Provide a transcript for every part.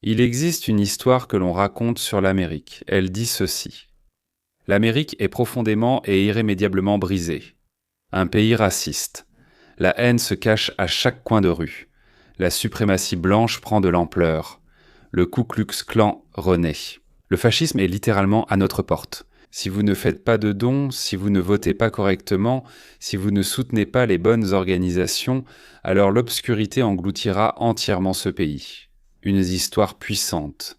Il existe une histoire que l'on raconte sur l'Amérique. Elle dit ceci. L'Amérique est profondément et irrémédiablement brisée. Un pays raciste. La haine se cache à chaque coin de rue. La suprématie blanche prend de l'ampleur. Le Ku Klux Klan renaît. Le fascisme est littéralement à notre porte. Si vous ne faites pas de dons, si vous ne votez pas correctement, si vous ne soutenez pas les bonnes organisations, alors l'obscurité engloutira entièrement ce pays. Une histoire puissante.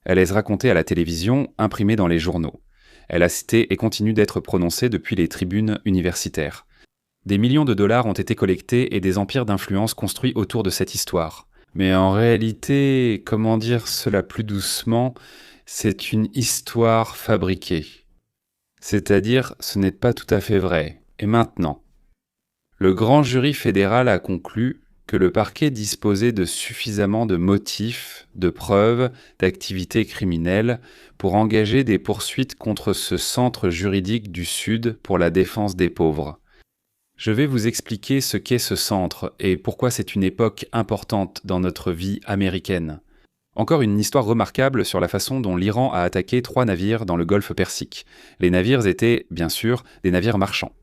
Elle est racontée à la télévision, imprimée dans les journaux. Elle a été et continue d'être prononcée depuis les tribunes universitaires. Des millions de dollars ont été collectés et des empires d'influence construits autour de cette histoire. Mais en réalité, comment dire cela plus doucement, c'est une histoire fabriquée. C'est-à-dire, ce n'est pas tout à fait vrai. Et maintenant, le grand jury fédéral a conclu que le parquet disposait de suffisamment de motifs, de preuves, d'activités criminelles pour engager des poursuites contre ce centre juridique du Sud pour la défense des pauvres. Je vais vous expliquer ce qu'est ce centre et pourquoi c'est une époque importante dans notre vie américaine. Encore une histoire remarquable sur la façon dont l'Iran a attaqué 3 navires dans le golfe Persique. Les navires étaient, bien sûr, des navires marchands.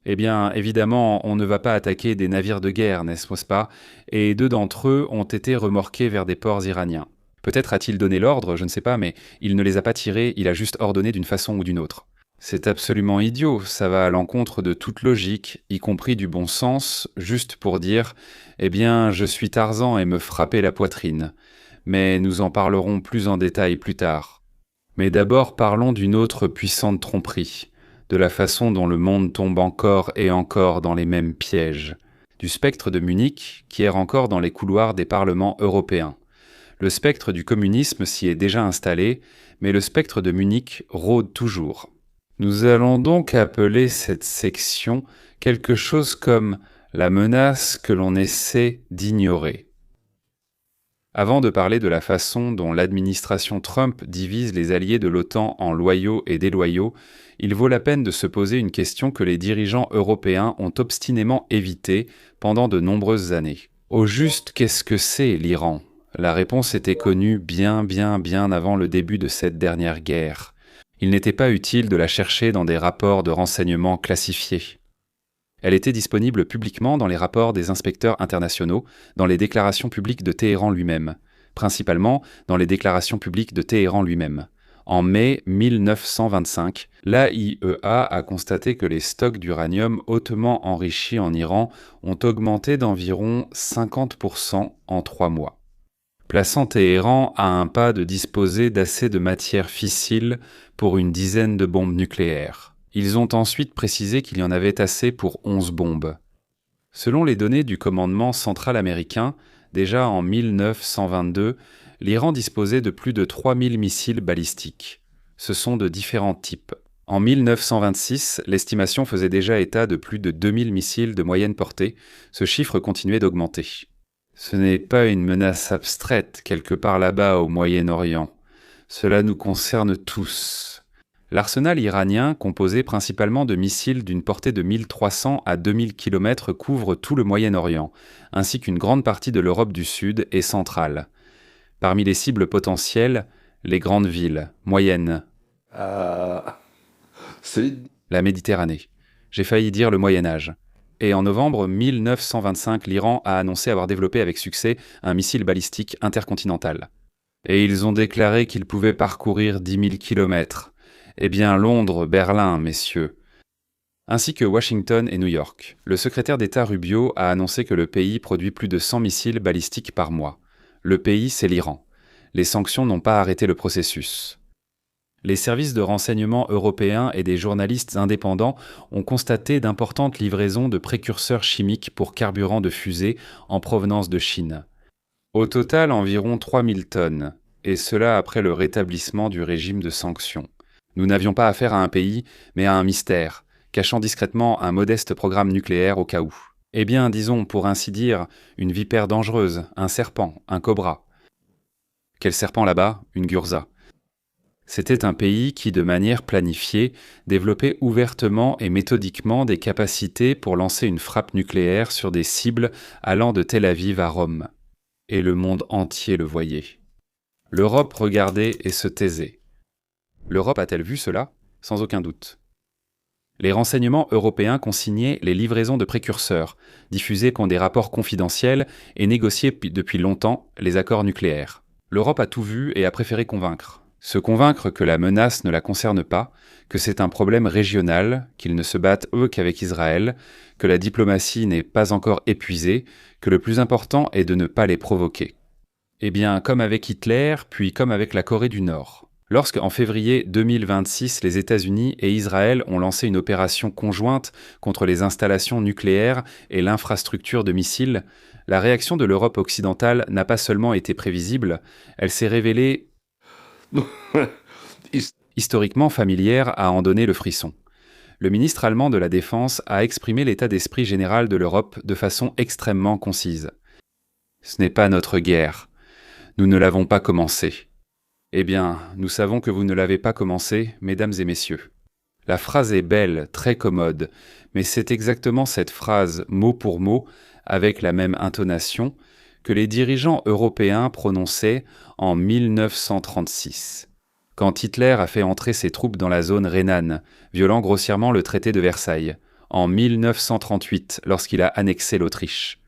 Eh bien, évidemment, on ne va pas attaquer des navires de guerre, n'est-ce pas? Et 2 d'entre eux ont été remorqués vers des ports iraniens. Peut-être a-t-il donné l'ordre, je ne sais pas, mais il ne les a pas tirés, il a juste ordonné d'une façon ou d'une autre. C'est absolument idiot, ça va à l'encontre de toute logique, y compris du bon sens, juste pour dire « Eh bien, je suis Tarzan et me frapper la poitrine ». Mais nous en parlerons plus en détail plus tard. Mais d'abord parlons d'une autre puissante tromperie, de la façon dont le monde tombe encore et encore dans les mêmes pièges, du spectre de Munich qui erre encore dans les couloirs des parlements européens. Le spectre du communisme s'y est déjà installé, mais le spectre de Munich rôde toujours. Nous allons donc appeler cette section quelque chose comme la menace que l'on essaie d'ignorer. Avant de parler de la façon dont l'administration Trump divise les alliés de l'OTAN en loyaux et déloyaux, il vaut la peine de se poser une question que les dirigeants européens ont obstinément évitée pendant de nombreuses années. Au juste, qu'est-ce que c'est l'Iran ? La réponse était connue bien avant le début de cette dernière guerre. Il n'était pas utile de la chercher dans des rapports de renseignement classifiés. Elle était disponible publiquement dans les rapports des inspecteurs internationaux, dans les déclarations publiques de Téhéran lui-même, principalement dans les déclarations publiques de Téhéran lui-même. En mai 1925, l'AIEA a constaté que les stocks d'uranium hautement enrichi en Iran ont augmenté d'environ 50% en 3 mois, plaçant Téhéran à un pas de disposer d'assez de matière fissile pour une dizaine de bombes nucléaires. Ils ont ensuite précisé qu'il y en avait assez pour 11 bombes. Selon les données du commandement central américain, déjà en 1922, l'Iran disposait de plus de 3000 missiles balistiques. Ce sont de différents types. En 1926, l'estimation faisait déjà état de plus de 2000 missiles de moyenne portée. Ce chiffre continuait d'augmenter. Ce n'est pas une menace abstraite quelque part là-bas au Moyen-Orient. Cela nous concerne tous. L'arsenal iranien, composé principalement de missiles d'une portée de 1300 à 2000 km, couvre tout le Moyen-Orient, ainsi qu'une grande partie de l'Europe du Sud et centrale. Parmi les cibles potentielles, les grandes villes, moyennes. La Méditerranée. J'ai failli dire le Moyen-Âge. Et en novembre 1925, l'Iran a annoncé avoir développé avec succès un missile balistique intercontinental. Et ils ont déclaré qu'il pouvait parcourir 10 000 km. Eh bien, Londres, Berlin, messieurs. Ainsi que Washington et New York. Le secrétaire d'État Rubio a annoncé que le pays produit plus de 100 missiles balistiques par mois. Le pays, c'est l'Iran. Les sanctions n'ont pas arrêté le processus. Les services de renseignement européens et des journalistes indépendants ont constaté d'importantes livraisons de précurseurs chimiques pour carburant de fusées en provenance de Chine. Au total, environ 3000 tonnes, et cela après le rétablissement du régime de sanctions. Nous n'avions pas affaire à un pays, mais à un mystère, cachant discrètement un modeste programme nucléaire au cas où. Eh bien, disons, pour ainsi dire, une vipère dangereuse, un serpent, un cobra. Quel serpent là-bas? Une gurza. C'était un pays qui, de manière planifiée, développait ouvertement et méthodiquement des capacités pour lancer une frappe nucléaire sur des cibles allant de Tel Aviv à Rome. et le monde entier le voyait. L'Europe regardait et se taisait. L'Europe a-t-elle vu cela ? Sans aucun doute. Les renseignements européens consignaient les livraisons de précurseurs, diffusés comme des rapports confidentiels et négociaient depuis longtemps les accords nucléaires. L'Europe a tout vu et a préféré convaincre. Se convaincre que la menace ne la concerne pas, que c'est un problème régional, qu'ils ne se battent eux qu'avec Israël, que la diplomatie n'est pas encore épuisée, que le plus important est de ne pas les provoquer. Eh bien, comme avec Hitler, puis comme avec la Corée du Nord. Lorsque, en février 2026, les États-Unis et Israël ont lancé une opération conjointe contre les installations nucléaires et l'infrastructure de missiles, la réaction de l'Europe occidentale n'a pas seulement été prévisible, elle s'est révélée historiquement familière à en donner le frisson. Le ministre allemand de la Défense a exprimé l'état d'esprit général de l'Europe de façon extrêmement concise. Ce n'est pas notre guerre. Nous ne l'avons pas commencée. Eh bien, nous savons que vous ne l'avez pas commencée, mesdames et messieurs. La phrase est belle, très commode, mais c'est exactement cette phrase, mot pour mot, avec la même intonation, que les dirigeants européens prononçaient en 1936, quand Hitler a fait entrer ses troupes dans la zone rhénane, violant grossièrement le traité de Versailles, en 1938, lorsqu'il a annexé l'Autriche.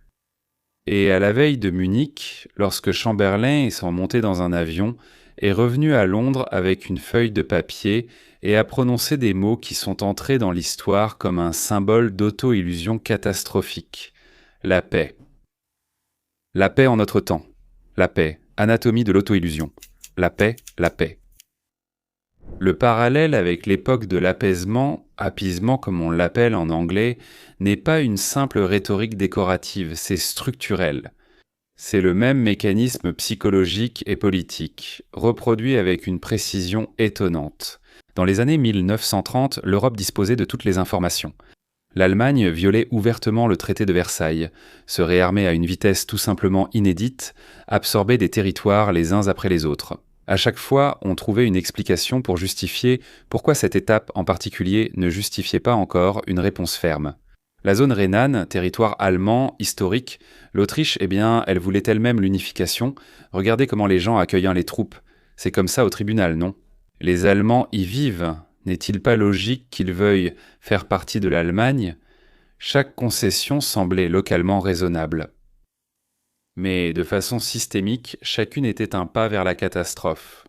Et à la veille de Munich, lorsque Chamberlain est monté dans un avion, est revenu à Londres avec une feuille de papier et a prononcé des mots qui sont entrés dans l'histoire comme un symbole d'auto-illusion catastrophique. La paix. La paix en notre temps. La paix, anatomie de l'auto-illusion. La paix, la paix. Le parallèle avec l'époque de l'apaisement, appeasement comme on l'appelle en anglais, n'est pas une simple rhétorique décorative, c'est structurel. C'est le même mécanisme psychologique et politique, reproduit avec une précision étonnante. Dans les années 1930, l'Europe disposait de toutes les informations. L'Allemagne violait ouvertement le traité de Versailles, se réarmait à une vitesse tout simplement inédite, absorbait des territoires les uns après les autres. À chaque fois, on trouvait une explication pour justifier pourquoi cette étape en particulier ne justifiait pas encore une réponse ferme. La zone rhénane, territoire allemand, historique, l'Autriche, eh bien, elle voulait elle-même l'unification. Regardez comment les gens accueillent les troupes. C'est comme ça au tribunal, non ? Les Allemands y vivent. N'est-il pas logique qu'ils veuillent faire partie de l'Allemagne ? Chaque concession semblait localement raisonnable. Mais de façon systémique, chacune était un pas vers la catastrophe.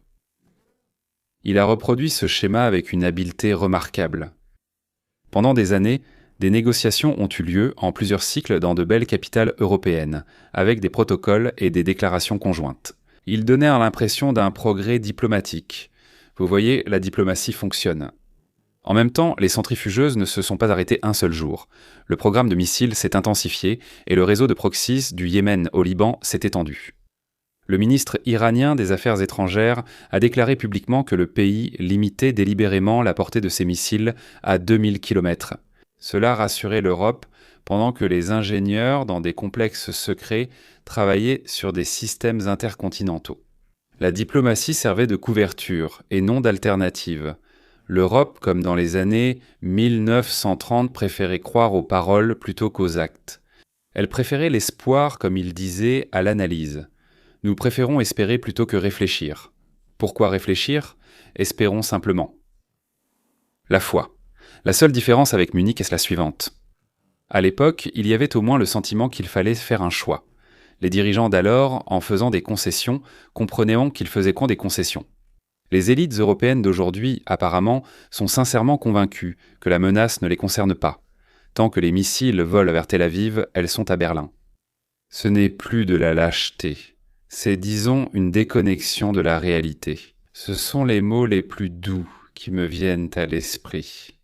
Il a reproduit ce schéma avec une habileté remarquable. Pendant des années, des négociations ont eu lieu en plusieurs cycles dans de belles capitales européennes, avec des protocoles et des déclarations conjointes. Ils donnaient l'impression d'un progrès diplomatique. Vous voyez, la diplomatie fonctionne. En même temps, les centrifugeuses ne se sont pas arrêtées un seul jour. Le programme de missiles s'est intensifié et le réseau de proxys du Yémen au Liban s'est étendu. Le ministre iranien des Affaires étrangères a déclaré publiquement que le pays limitait délibérément la portée de ses missiles à 2000 km. Cela rassurait l'Europe pendant que les ingénieurs dans des complexes secrets travaillaient sur des systèmes intercontinentaux. La diplomatie servait de couverture et non d'alternative. L'Europe, comme dans les années 1930, préférait croire aux paroles plutôt qu'aux actes. Elle préférait l'espoir, comme il disait, à l'analyse. Nous préférons espérer plutôt que réfléchir. Pourquoi réfléchir ? Espérons simplement. La foi. La seule différence avec Munich est la suivante. À l'époque, il y avait au moins le sentiment qu'il fallait faire un choix. Les dirigeants d'alors, en faisant des concessions, comprenaient qu'ils faisaient des concessions. Les élites européennes d'aujourd'hui, apparemment, sont sincèrement convaincues que la menace ne les concerne pas. Tant que les missiles volent vers Tel Aviv, elles sont à Berlin. Ce n'est plus de la lâcheté. C'est, disons, une déconnexion de la réalité. Ce sont les mots les plus doux qui me viennent à l'esprit.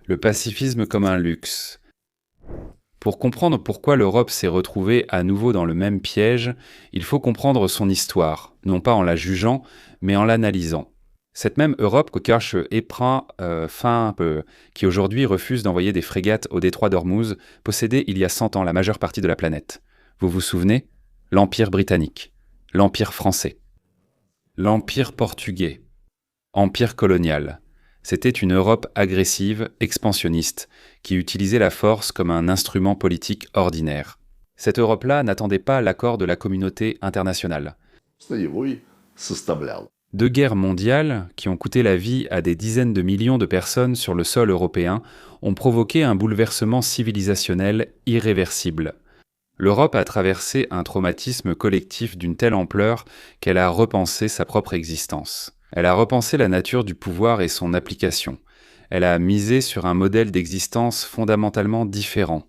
Le pacifisme comme un luxe. Pour comprendre pourquoi l'Europe s'est retrouvée à nouveau dans le même piège, il faut comprendre son histoire, non pas en la jugeant, mais en l'analysant. Cette même Europe que cache Epra qui aujourd'hui refuse d'envoyer des frégates au détroit d'Ormuz, possédait il y a 100 ans la majeure partie de la planète. Vous vous souvenez ? L'Empire britannique, l'Empire français, l'Empire portugais, Empire colonial. C'était une Europe agressive, expansionniste, qui utilisait la force comme un instrument politique ordinaire. Cette Europe-là n'attendait pas l'accord de la communauté internationale. Его и составлял. Deux guerres mondiales, qui ont coûté la vie à des dizaines de millions de personnes sur le sol européen, ont provoqué un bouleversement civilisationnel irréversible. L'Europe a traversé un traumatisme collectif d'une telle ampleur qu'elle a repensé sa propre existence. Elle a repensé la nature du pouvoir et son application. Elle a misé sur un modèle d'existence fondamentalement différent.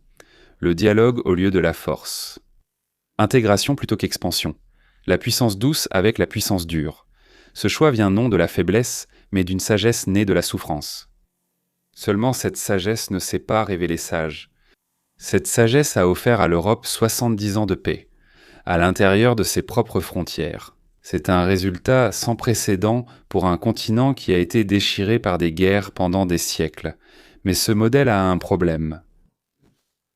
Le dialogue au lieu de la force. Intégration plutôt qu'expansion. La puissance douce avec la puissance dure. Ce choix vient non de la faiblesse, mais d'une sagesse née de la souffrance. Seulement cette sagesse ne s'est pas révélée sage. Cette sagesse a offert à l'Europe 70 ans de paix, à l'intérieur de ses propres frontières. C'est un résultat sans précédent pour un continent qui a été déchiré par des guerres pendant des siècles. Mais ce modèle a un problème.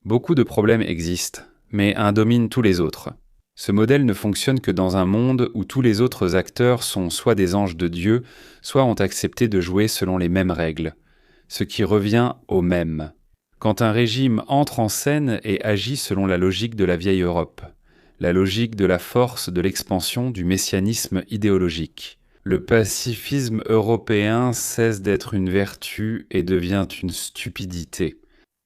Beaucoup de problèmes existent, mais un domine tous les autres. Ce modèle ne fonctionne que dans un monde où tous les autres acteurs sont soit des anges de Dieu, soit ont accepté de jouer selon les mêmes règles, ce qui revient au même. Quand un régime entre en scène et agit selon la logique de la vieille Europe, la logique de la force, de l'expansion, du messianisme idéologique, le pacifisme européen cesse d'être une vertu et devient une stupidité.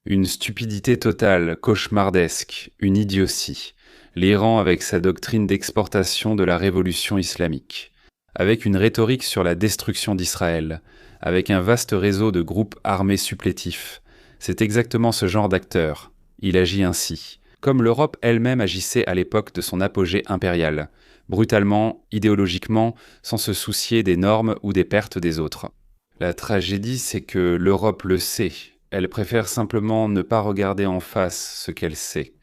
Une stupidité totale, cauchemardesque, une idiotie. L'Iran avec sa doctrine d'exportation de la révolution islamique, avec une rhétorique sur la destruction d'Israël, avec un vaste réseau de groupes armés supplétifs. C'est exactement ce genre d'acteur. Il agit ainsi, comme l'Europe elle-même agissait à l'époque de son apogée impérial, brutalement, idéologiquement, sans se soucier des normes ou des pertes des autres. La tragédie, c'est que l'Europe le sait. Elle préfère simplement ne pas regarder en face ce qu'elle sait.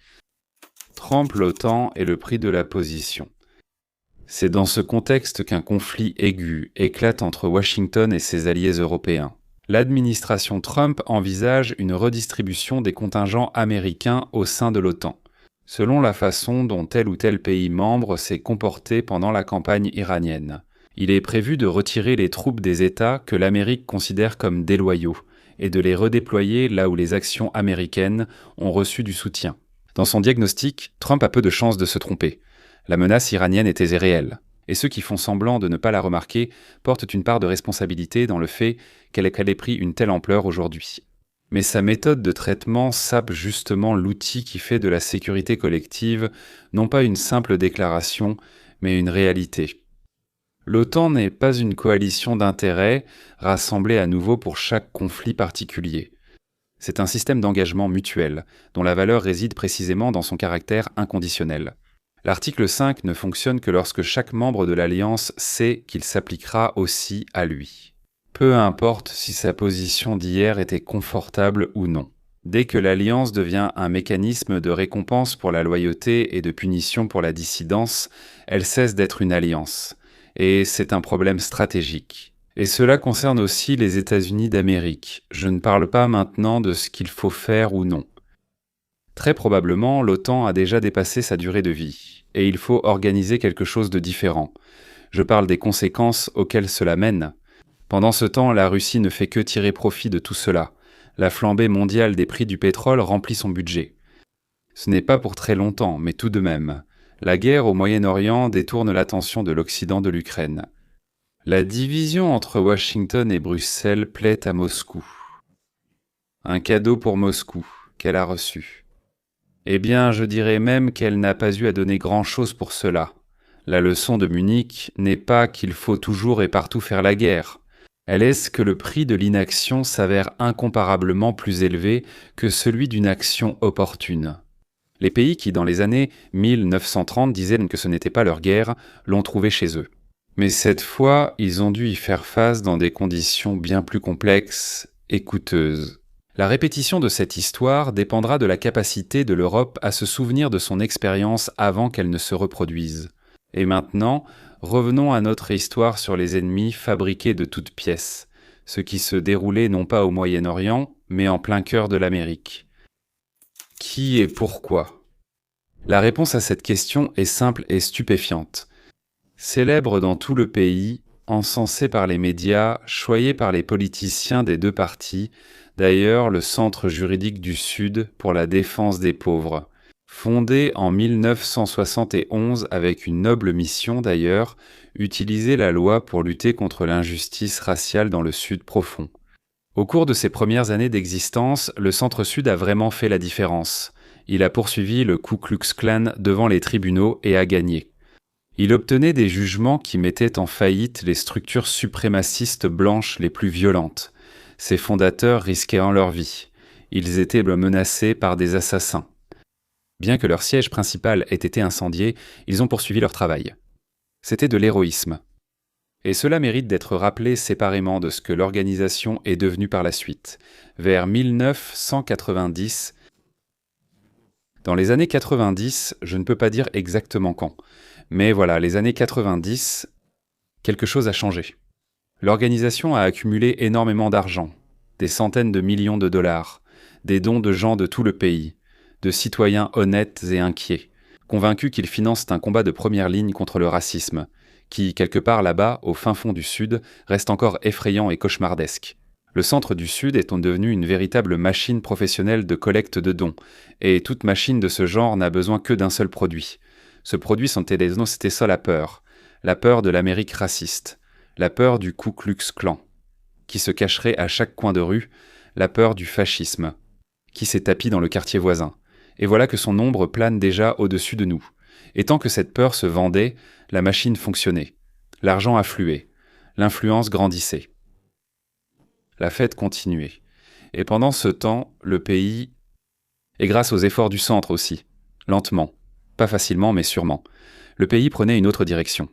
Trempe l'OTAN et le prix de la position. C'est dans ce contexte qu'un conflit aigu éclate entre Washington et ses alliés européens. L'administration Trump envisage une redistribution des contingents américains au sein de l'OTAN, selon la façon dont tel ou tel pays membre s'est comporté pendant la campagne iranienne. Il est prévu de retirer les troupes des États que l'Amérique considère comme déloyaux et de les redéployer là où les actions américaines ont reçu du soutien. Dans son diagnostic, Trump a peu de chances de se tromper. La menace iranienne était réelle, et ceux qui font semblant de ne pas la remarquer portent une part de responsabilité dans le fait qu'elle ait pris une telle ampleur aujourd'hui. Mais sa méthode de traitement sape justement l'outil qui fait de la sécurité collective non pas une simple déclaration, mais une réalité. L'OTAN n'est pas une coalition d'intérêts rassemblée à nouveau pour chaque conflit particulier. C'est un système d'engagement mutuel, dont la valeur réside précisément dans son caractère inconditionnel. L'article 5 ne fonctionne que lorsque chaque membre de l'Alliance sait qu'il s'appliquera aussi à lui. Peu importe si sa position d'hier était confortable ou non. Dès que l'Alliance devient un mécanisme de récompense pour la loyauté et de punition pour la dissidence, elle cesse d'être une alliance. Et c'est un problème stratégique. Et cela concerne aussi les États-Unis d'Amérique. Je ne parle pas maintenant de ce qu'il faut faire ou non. Très probablement, l'OTAN a déjà dépassé sa durée de vie, et il faut organiser quelque chose de différent. Je parle des conséquences auxquelles cela mène. Pendant ce temps, la Russie ne fait que tirer profit de tout cela. La flambée mondiale des prix du pétrole remplit son budget. Ce n'est pas pour très longtemps, mais tout de même. La guerre au Moyen-Orient détourne l'attention de l'Occident de l'Ukraine. La division entre Washington et Bruxelles plaît à Moscou. Un cadeau pour Moscou, qu'elle a reçu. Eh bien, je dirais même qu'elle n'a pas eu à donner grand-chose pour cela. La leçon de Munich n'est pas qu'il faut toujours et partout faire la guerre. Elle est que le prix de l'inaction s'avère incomparablement plus élevé que celui d'une action opportune. Les pays qui, dans les années 1930, disaient que ce n'était pas leur guerre, l'ont trouvé chez eux. Mais cette fois, ils ont dû y faire face dans des conditions bien plus complexes et coûteuses. La répétition de cette histoire dépendra de la capacité de l'Europe à se souvenir de son expérience avant qu'elle ne se reproduise. Et maintenant, revenons à notre histoire sur les ennemis fabriqués de toutes pièces, ce qui se déroulait non pas au Moyen-Orient, mais en plein cœur de l'Amérique. Qui et pourquoi ? La réponse à cette question est simple et stupéfiante. Célèbre dans tout le pays, encensé par les médias, choyé par les politiciens des deux partis, d'ailleurs le Centre juridique du Sud pour la défense des pauvres. Fondée en 1971 avec une noble mission d'ailleurs, utiliser la loi pour lutter contre l'injustice raciale dans le Sud profond. Au cours de ses premières années d'existence, le Centre-Sud a vraiment fait la différence. Il a poursuivi le Ku Klux Klan devant les tribunaux et a gagné. Il obtenait des jugements qui mettaient en faillite les structures suprémacistes blanches les plus violentes. Ses fondateurs risquaient leur vie. Ils étaient menacés par des assassins. Bien que leur siège principal ait été incendié, ils ont poursuivi leur travail. C'était de l'héroïsme. Et cela mérite d'être rappelé séparément de ce que l'organisation est devenue par la suite. Vers 1990, dans les années 90, je ne peux pas dire exactement quand, mais voilà, les années 90, quelque chose a changé. L'organisation a accumulé énormément d'argent, des centaines de millions de dollars, des dons de gens de tout le pays, de citoyens honnêtes et inquiets, convaincus qu'ils financent un combat de première ligne contre le racisme, qui, quelque part là-bas, au fin fond du Sud, reste encore effrayant et cauchemardesque. Le centre du Sud est devenu une véritable machine professionnelle de collecte de dons, et toute machine de ce genre n'a besoin que d'un seul produit. Ce produit, c'était ça la peur de l'Amérique raciste, la peur du Ku Klux Klan, qui se cacherait à chaque coin de rue, la peur du fascisme, qui s'est tapi dans le quartier voisin. Et voilà que son ombre plane déjà au-dessus de nous. Et tant que cette peur se vendait, la machine fonctionnait. L'argent affluait. L'influence grandissait. La fête continuait. Et pendant ce temps, le pays, et grâce aux efforts du centre aussi, lentement, pas facilement mais sûrement, le pays prenait une autre direction.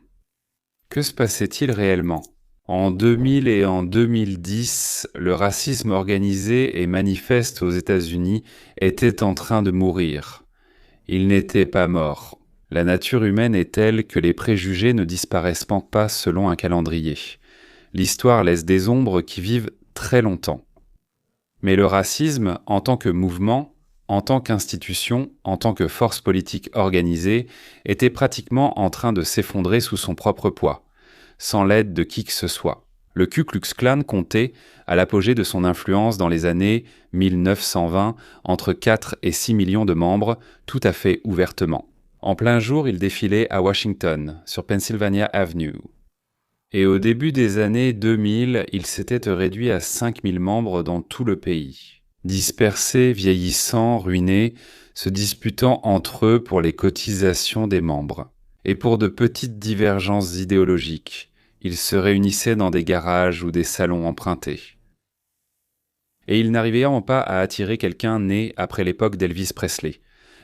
Que se passait-il réellement ? En 2000 et en 2010, le racisme organisé et manifeste aux États-Unis était en train de mourir. Il n'était pas mort. La nature humaine est telle que les préjugés ne disparaissent pas selon un calendrier. L'histoire laisse des ombres qui vivent très longtemps. Mais le racisme, en tant que mouvement, en tant qu'institution, en tant que force politique organisée, était pratiquement en train de s'effondrer sous son propre poids, sans l'aide de qui que ce soit. Le Ku Klux Klan comptait, à l'apogée de son influence dans les années 1920, entre 4 et 6 millions de membres, tout à fait ouvertement. En plein jour, il défilait à Washington, sur Pennsylvania Avenue. Et au début des années 2000, il s'était réduit à 5000 membres dans tout le pays. Dispersés, vieillissants, ruinés, se disputant entre eux pour les cotisations des membres. Et pour de petites divergences idéologiques, ils se réunissaient dans des garages ou des salons empruntés. Et ils n'arrivaient pas à attirer quelqu'un né après l'époque d'Elvis Presley.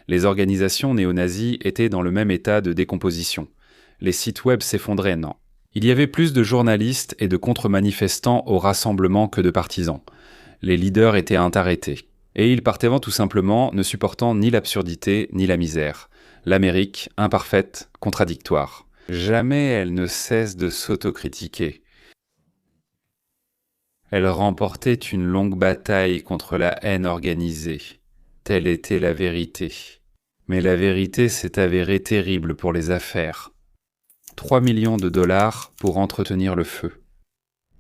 Les organisations néo-nazies étaient dans le même état de décomposition. Les sites web s'effondraient, non. Il y avait plus de journalistes et de contre-manifestants au rassemblement que de partisans. Les leaders étaient arrêtés. Et ils partaient tout simplement, ne supportant ni l'absurdité ni la misère. L'Amérique, imparfaite, contradictoire. Jamais elle ne cesse de s'autocritiquer. Elle remportait une longue bataille contre la haine organisée. Telle était la vérité. Mais la vérité s'est avérée terrible pour les affaires. 3 millions de dollars pour entretenir le feu.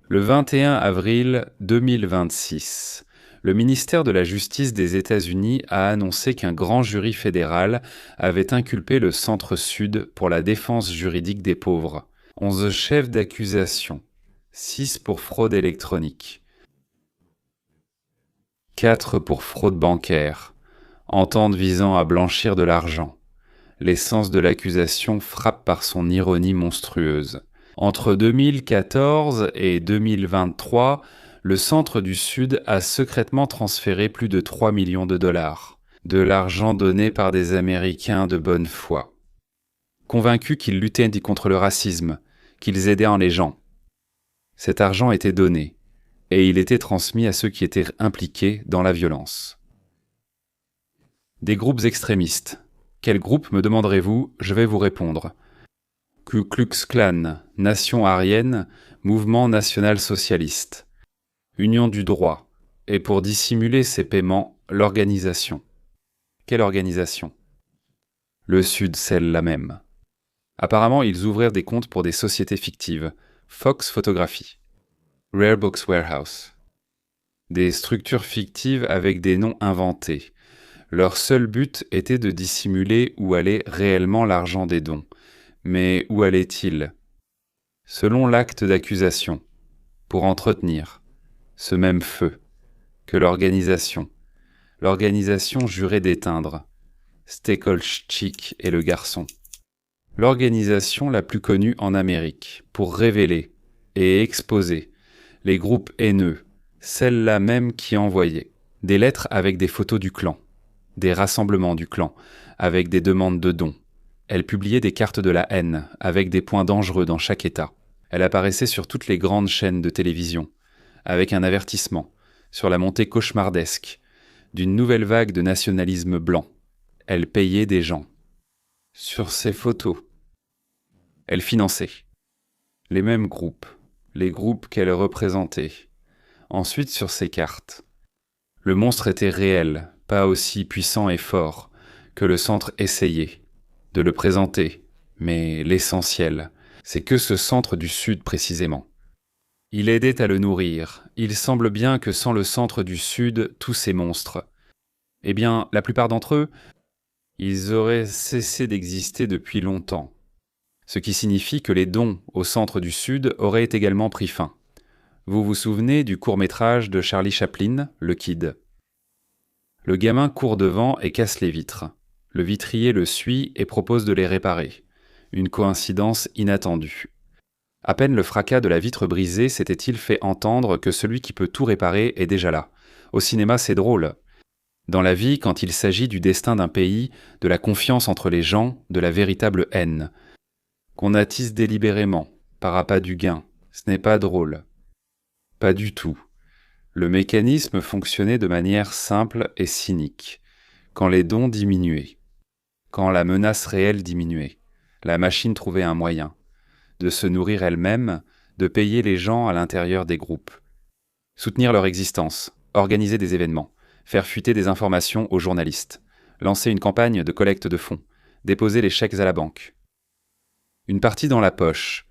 Le 21 avril 2026, le ministère de la Justice des États-Unis a annoncé qu'un grand jury fédéral avait inculpé le Centre-Sud pour la défense juridique des pauvres. 11 chefs d'accusation, 6 pour fraude électronique, 4 pour fraude bancaire, entente visant à blanchir de l'argent. L'essence de l'accusation frappe par son ironie monstrueuse. Entre 2014 et 2023, le Centre du Sud a secrètement transféré plus de 3 millions de dollars, de l'argent donné par des Américains de bonne foi, convaincus qu'ils luttaient contre le racisme, qu'ils aidaient les gens. Cet argent était donné, et il était transmis à ceux qui étaient impliqués dans la violence. Des groupes extrémistes. Quel groupe, me demanderez-vous? Je vais vous répondre. Ku Klux Klan, Nation Aryenne, Mouvement National Socialiste. Union du droit. Et pour dissimuler ces paiements, l'organisation. Quelle organisation? Le Sud, celle-là même. Apparemment, ils ouvrirent des comptes pour des sociétés fictives. Fox Photographie. Rare Books Warehouse. Des structures fictives avec des noms inventés. Leur seul but était de dissimuler où allait réellement l'argent des dons. Mais où allait-il? Selon l'acte d'accusation, pour entretenir ce même feu que l'organisation jurait d'éteindre, Stekolchik et le garçon. L'organisation la plus connue en Amérique, pour révéler et exposer les groupes haineux, celle-là même qui envoyait des lettres avec des photos du clan, des rassemblements du clan, avec des demandes de dons. Elle publiait des cartes de la haine, avec des points dangereux dans chaque État. Elle apparaissait sur toutes les grandes chaînes de télévision, avec un avertissement sur la montée cauchemardesque d'une nouvelle vague de nationalisme blanc. Elle payait des gens. Sur ces photos, elle finançait les mêmes groupes, les groupes qu'elle représentait. Ensuite, sur ces cartes, le monstre était réel, pas aussi puissant et fort que le centre essayait de le présenter, mais l'essentiel, c'est que ce centre du Sud précisément. Il aidait à le nourrir. Il semble bien que sans le centre du Sud, tous ces monstres, eh bien, la plupart d'entre eux, ils auraient cessé d'exister depuis longtemps. Ce qui signifie que les dons au centre du Sud auraient également pris fin. Vous vous souvenez du court-métrage de Charlie Chaplin, Le Kid? Le gamin court devant et casse les vitres. Le vitrier le suit et propose de les réparer. Une coïncidence inattendue. À peine le fracas de la vitre brisée s'était-il fait entendre que celui qui peut tout réparer est déjà là. Au cinéma, c'est drôle. Dans la vie, quand il s'agit du destin d'un pays, de la confiance entre les gens, de la véritable haine, qu'on attise délibérément, par appât du gain, ce n'est pas drôle. Pas du tout. Le mécanisme fonctionnait de manière simple et cynique. Quand les dons diminuaient, quand la menace réelle diminuait, la machine trouvait un moyen de se nourrir elle-même, de payer les gens à l'intérieur des groupes, soutenir leur existence, organiser des événements, faire fuiter des informations aux journalistes, lancer une campagne de collecte de fonds, déposer les chèques à la banque. Une partie dans la poche,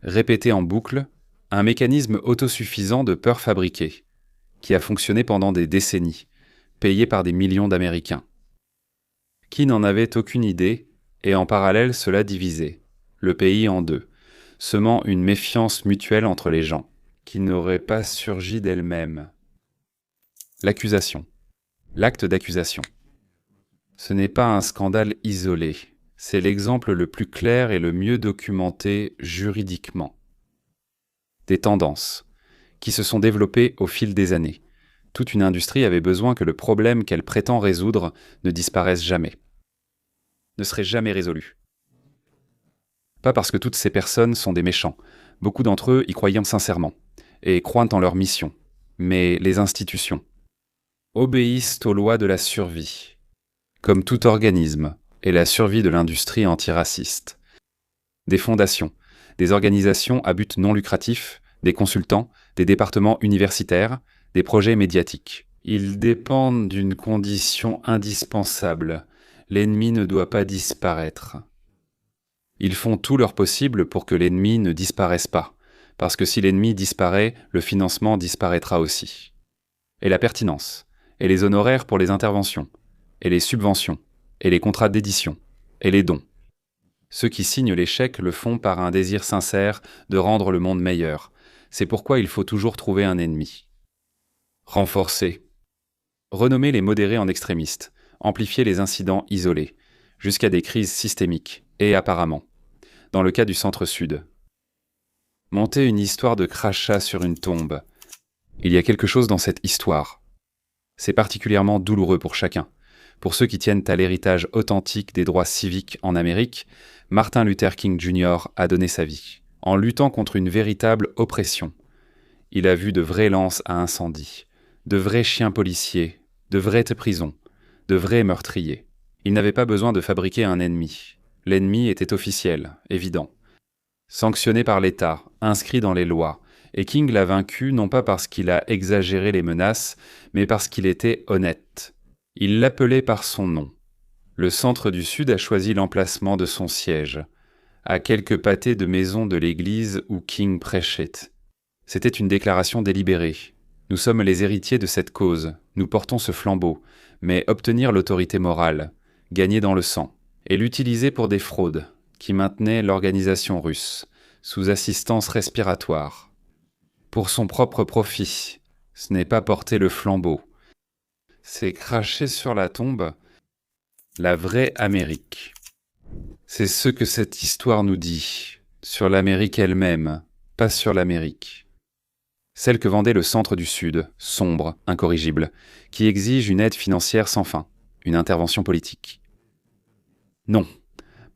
répéter en boucle, un mécanisme autosuffisant de peur fabriquée, qui a fonctionné pendant des décennies, payé par des millions d'Américains. Qui n'en avait aucune idée, et en parallèle cela divisait le pays en deux, semant une méfiance mutuelle entre les gens, qui n'aurait pas surgi d'elle-même. L'accusation. L'acte d'accusation. Ce n'est pas un scandale isolé, c'est l'exemple le plus clair et le mieux documenté juridiquement. Des tendances qui se sont développées au fil des années. Toute une industrie avait besoin que le problème qu'elle prétend résoudre ne disparaisse jamais, ne serait jamais résolu. Pas parce que toutes ces personnes sont des méchants, beaucoup d'entre eux y croyant sincèrement, et croient en leur mission, mais les institutions obéissent aux lois de la survie, comme tout organisme, et la survie de l'industrie antiraciste. Des fondations, des organisations à but non lucratif, des consultants, des départements universitaires, des projets médiatiques. Ils dépendent d'une condition indispensable. L'ennemi ne doit pas disparaître. Ils font tout leur possible pour que l'ennemi ne disparaisse pas, parce que si l'ennemi disparaît, le financement disparaîtra aussi. Et la pertinence, et les honoraires pour les interventions, et les subventions, et les contrats d'édition, et les dons. Ceux qui signent les chèques le font par un désir sincère de rendre le monde meilleur. C'est pourquoi il faut toujours trouver un ennemi. Renforcer. Renommer les modérés en extrémistes, amplifier les incidents isolés, jusqu'à des crises systémiques, et apparemment, dans le cas du centre-sud. Monter une histoire de crachat sur une tombe. Il y a quelque chose dans cette histoire. C'est particulièrement douloureux pour chacun. Pour ceux qui tiennent à l'héritage authentique des droits civiques en Amérique, Martin Luther King Jr. a donné sa vie, en luttant contre une véritable oppression. Il a vu de vraies lances à incendie, de vrais chiens policiers, de vraies prisons, de vrais meurtriers. Il n'avait pas besoin de fabriquer un ennemi. L'ennemi était officiel, évident. Sanctionné par l'État, inscrit dans les lois, et King l'a vaincu non pas parce qu'il a exagéré les menaces, mais parce qu'il était honnête. Il l'appelait par son nom. Le centre du Sud a choisi l'emplacement de son siège, à quelques pâtés de maison de l'église où King prêchait. C'était une déclaration délibérée, Nous sommes les héritiers de cette cause, nous portons ce flambeau, mais obtenir l'autorité morale, gagner dans le sang, et l'utiliser pour des fraudes qui maintenaient l'organisation russe, sous assistance respiratoire. Pour son propre profit, ce n'est pas porter le flambeau, c'est cracher sur la tombe la vraie Amérique. C'est ce que cette histoire nous dit, sur l'Amérique elle-même, pas sur l'Amérique. Celle que vendait le centre du Sud, sombre, incorrigible, qui exige une aide financière sans fin, une intervention politique. Non,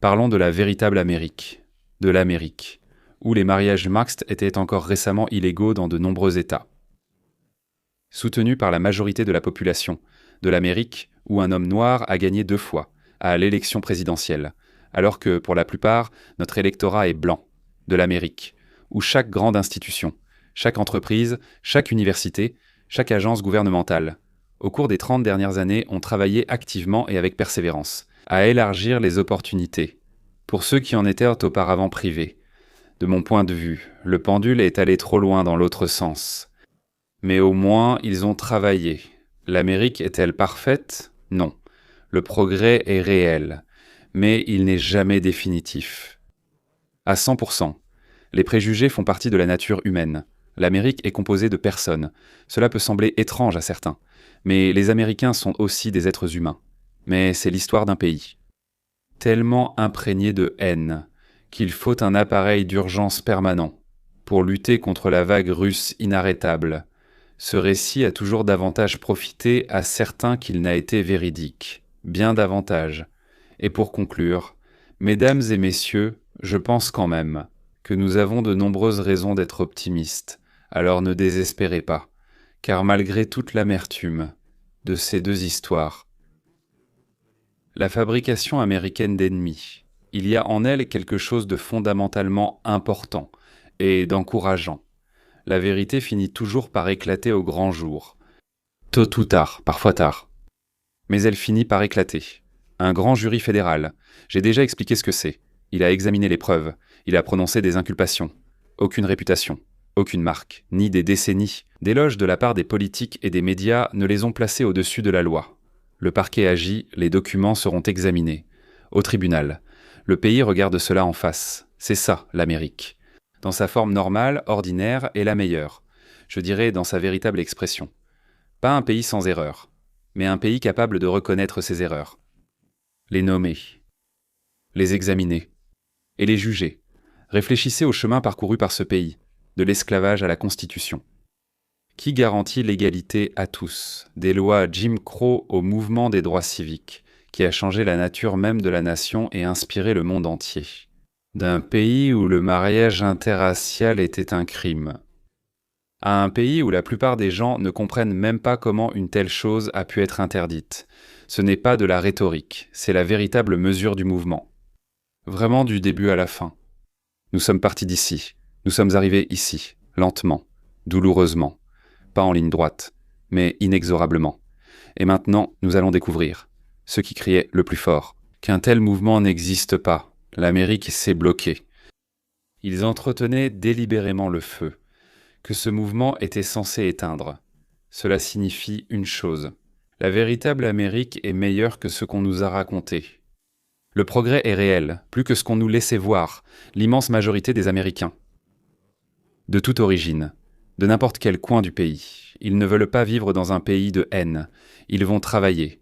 parlons de la véritable Amérique, de l'Amérique, où les mariages mixtes étaient encore récemment illégaux dans de nombreux États. Soutenu par la majorité de la population, de l'Amérique où un homme noir a gagné 2 fois, à l'élection présidentielle, alors que, pour la plupart, notre électorat est blanc, de l'Amérique, où chaque grande institution, chaque entreprise, chaque université, chaque agence gouvernementale, au cours des 30 dernières années, ont travaillé activement et avec persévérance à élargir les opportunités, pour ceux qui en étaient auparavant privés. De mon point de vue, le pendule est allé trop loin dans l'autre sens. Mais au moins, ils ont travaillé. L'Amérique est-elle parfaite ? Non. Le progrès est réel, mais il n'est jamais définitif. À 100%, les préjugés font partie de la nature humaine. L'Amérique est composée de personnes. Cela peut sembler étrange à certains, mais les Américains sont aussi des êtres humains. Mais c'est l'histoire d'un pays. Tellement imprégné de haine qu'il faut un appareil d'urgence permanent pour lutter contre la vague russe inarrêtable. Ce récit a toujours davantage profité à certains qu'il n'a été véridique, bien davantage. Et pour conclure, mesdames et messieurs, je pense quand même que nous avons de nombreuses raisons d'être optimistes, alors ne désespérez pas, car malgré toute l'amertume de ces 2 histoires, la fabrication américaine d'ennemis, il y a en elle quelque chose de fondamentalement important et d'encourageant. La vérité finit toujours par éclater au grand jour. Tôt ou tard, parfois tard. Mais elle finit par éclater. Un grand jury fédéral. J'ai déjà expliqué ce que c'est. Il a examiné les preuves. Il a prononcé des inculpations. Aucune réputation, aucune marque, ni des décennies d'éloges de la part des politiques et des médias ne les ont placés au-dessus de la loi. Le parquet agit, les documents seront examinés. Au tribunal. Le pays regarde cela en face. C'est ça, l'Amérique. Dans sa forme normale, ordinaire, est la meilleure. Je dirais dans sa véritable expression. Pas un pays sans erreurs, mais un pays capable de reconnaître ses erreurs. Les nommer, les examiner, et les juger. Réfléchissez au chemin parcouru par ce pays, de l'esclavage à la Constitution. Qui garantit l'égalité à tous, des lois Jim Crow au mouvement des droits civiques, qui a changé la nature même de la nation et inspiré le monde entier. D'un pays où le mariage interracial était un crime, à un pays où la plupart des gens ne comprennent même pas comment une telle chose a pu être interdite. Ce n'est pas de la rhétorique, c'est la véritable mesure du mouvement. Vraiment du début à la fin. Nous sommes partis d'ici, nous sommes arrivés ici, lentement, douloureusement, pas en ligne droite, mais inexorablement. Et maintenant, nous allons découvrir, ceux qui criaient le plus fort, qu'un tel mouvement n'existe pas. L'Amérique s'est bloquée. Ils entretenaient délibérément le feu, que ce mouvement était censé éteindre. Cela signifie une chose. La véritable Amérique est meilleure que ce qu'on nous a raconté. Le progrès est réel, plus que ce qu'on nous laissait voir, l'immense majorité des Américains. De toute origine, de n'importe quel coin du pays. Ils ne veulent pas vivre dans un pays de haine. Ils vont travailler.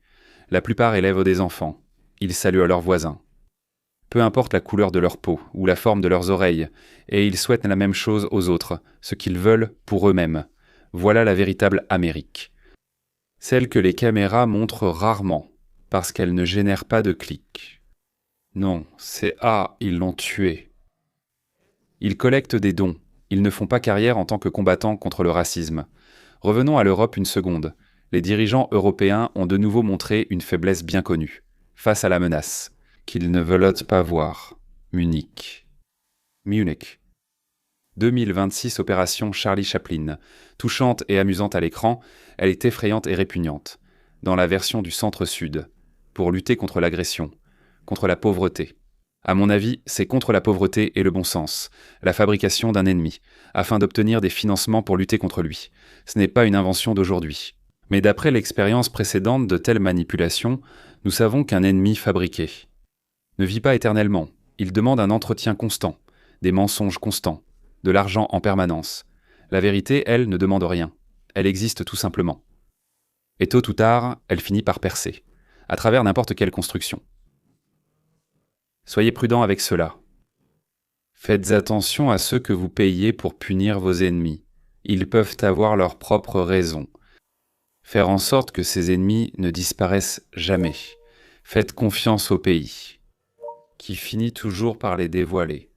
La plupart élèvent des enfants. Ils saluent leurs voisins. Peu importe la couleur de leur peau ou la forme de leurs oreilles, et ils souhaitent la même chose aux autres, ce qu'ils veulent pour eux-mêmes. Voilà la véritable Amérique. Celle que les caméras montrent rarement, parce qu'elle ne génère pas de clics. Non, c'est « Ah, ils l'ont tué ». Ils collectent des dons, ils ne font pas carrière en tant que combattants contre le racisme. Revenons à l'Europe une seconde. Les dirigeants européens ont de nouveau montré une faiblesse bien connue, face à la menace, qu'ils ne veulent pas voir. Munich. 2026 opération Charlie Chaplin. Touchante et amusante à l'écran, elle est effrayante et répugnante, dans la version du centre-sud, pour lutter contre l'agression, contre la pauvreté, À mon avis, c'est contre la pauvreté et le bon sens, la fabrication d'un ennemi, afin d'obtenir des financements pour lutter contre lui. Ce n'est pas une invention d'aujourd'hui. Mais d'après l'expérience précédente de telles manipulations, nous savons qu'un ennemi fabriqué ne vit pas éternellement. Il demande un entretien constant, des mensonges constants, de l'argent en permanence. La vérité, elle, ne demande rien. Elle existe tout simplement. Et tôt ou tard, elle finit par percer, à travers n'importe quelle construction. Soyez prudents avec cela. Faites attention à ceux que vous payez pour punir vos ennemis. Ils peuvent avoir leurs propres raisons. Faire en sorte que ces ennemis ne disparaissent jamais. Faites confiance au pays, qui finit toujours par les dévoiler.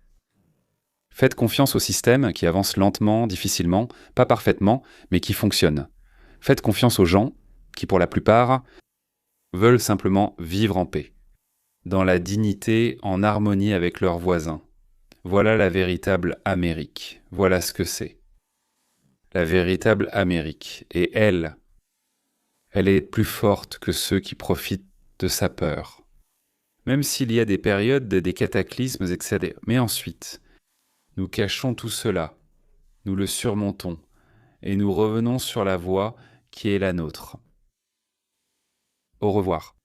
Faites confiance au système qui avance lentement, difficilement, pas parfaitement, mais qui fonctionne. Faites confiance aux gens qui, pour la plupart, veulent simplement vivre en paix, dans la dignité, en harmonie avec leurs voisins. Voilà la véritable Amérique. Voilà ce que c'est. La véritable Amérique. Et elle est plus forte que ceux qui profitent de sa peur. Même s'il y a des périodes, des cataclysmes, etc. Mais ensuite, nous cachons tout cela, nous le surmontons, et nous revenons sur la voie qui est la nôtre. Au revoir.